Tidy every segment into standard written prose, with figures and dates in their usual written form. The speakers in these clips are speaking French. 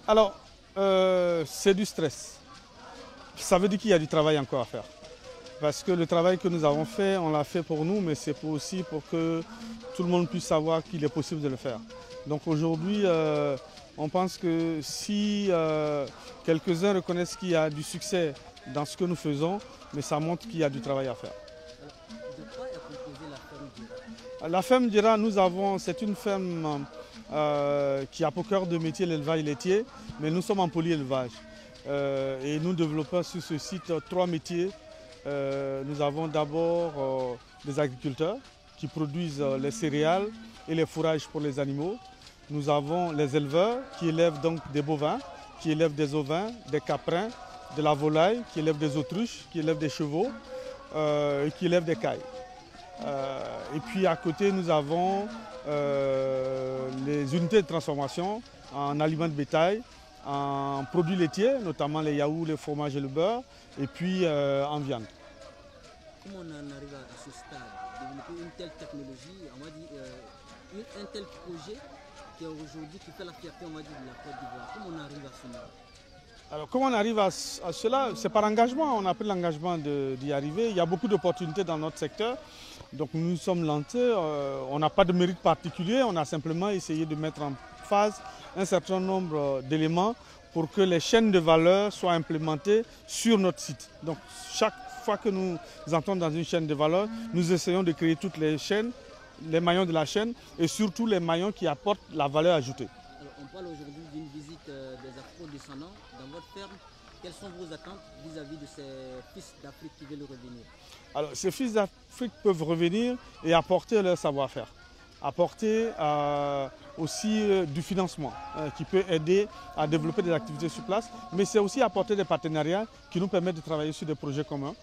Alors, c'est du stress. Ça veut dire qu'il y a du travail encore à faire. Parce que le travail que nous avons fait, on l'a fait pour nous, mais c'est aussi pour que tout le monde puisse savoir qu'il est possible de le faire. Donc aujourd'hui, on pense que si quelques-uns reconnaissent qu'il y a du succès dans ce que nous faisons, mais ça montre qu'il y a du travail à faire. De quoi est composée la ferme Dira? La ferme Dira, c'est une ferme qui a pour cœur de métier l'élevage laitier, mais nous sommes en polyélevage. Et nous développons sur ce site 3 métiers. Nous avons d'abord des agriculteurs qui produisent les céréales et les fourrages pour les animaux. Nous avons les éleveurs qui élèvent donc des bovins, qui élèvent des ovins, des caprins, de la volaille, qui élèvent des autruches, qui élèvent des chevaux et qui élèvent des cailles. Et puis à côté, nous avons les unités de transformation en aliments de bétail, en produits laitiers, notamment les yaourts, les fromages et le beurre, et puis en viande. Comment on en arrive à ce stade, développer une telle technologie, on va dire, un tel projet qui est aujourd'hui qui fait la fierté, on va dire, de la Côte d'Ivoire. Comment on arrive à ce moment? Alors comment on arrive à cela? C'est par engagement, on a pris l'engagement d'y arriver. Il y a beaucoup d'opportunités dans notre secteur. Donc nous sommes lancés, on n'a pas de mérite particulier, on a simplement essayé de mettre en phase un certain nombre d'éléments pour que les chaînes de valeur soient implémentées sur notre site. Donc chaque fois que nous entrons dans une chaîne de valeur, nous essayons de créer toutes les chaînes, les maillons de la chaîne et surtout les maillons qui apportent la valeur ajoutée. Alors, on parle aujourd'hui d'une visite des afro-descendants dans votre ferme. Quelles sont vos attentes vis-à-vis de ces fils d'Afrique qui veulent revenir? Alors, ces fils d'Afrique peuvent revenir et apporter leur savoir-faire, apporter aussi du financement qui peut aider à développer des activités sur place, mais c'est aussi apporter des partenariats qui nous permettent de travailler sur des projets communs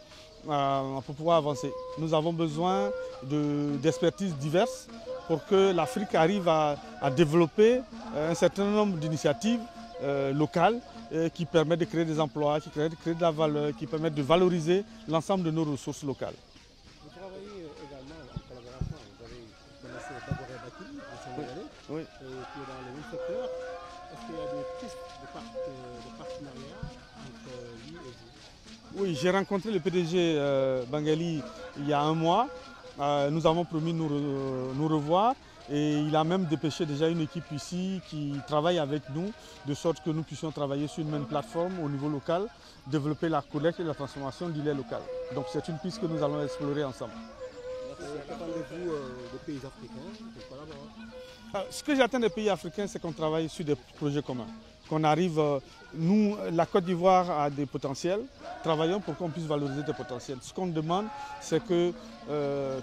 pour pouvoir avancer. Nous avons besoin d'expertises diverses pour que l'Afrique arrive à développer un certain nombre d'initiatives locales qui permettent de créer des emplois, qui permettent de créer de la valeur, qui permettent de valoriser l'ensemble de nos ressources locales. Vous travaillez également en collaboration, vous connaissez d'abord Bakili, le Sénégalais, Oui. qui est dans le même secteur. Est-ce qu'il y a des pistes de partenariat entre lui et vous? Oui, j'ai rencontré le PDG Bangali il y a un mois. Nous avons promis de nous revoir et il a même dépêché déjà une équipe ici qui travaille avec nous de sorte que nous puissions travailler sur une même plateforme au niveau local, développer la collecte et la transformation du lait local. Donc c'est une piste que nous allons explorer ensemble. Qu'attendez-vous des pays africains pour collaborer? Ce que j'attends des pays africains, c'est qu'on travaille sur des projets communs. Qu'on arrive, nous, la Côte d'Ivoire a des potentiels, travaillons pour qu'on puisse valoriser des potentiels. Ce qu'on demande, c'est que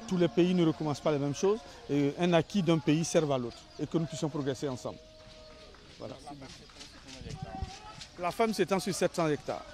tous les pays ne recommencent pas les mêmes choses et un acquis d'un pays serve à l'autre et que nous puissions progresser ensemble. Voilà. La ferme s'étend sur 700 hectares.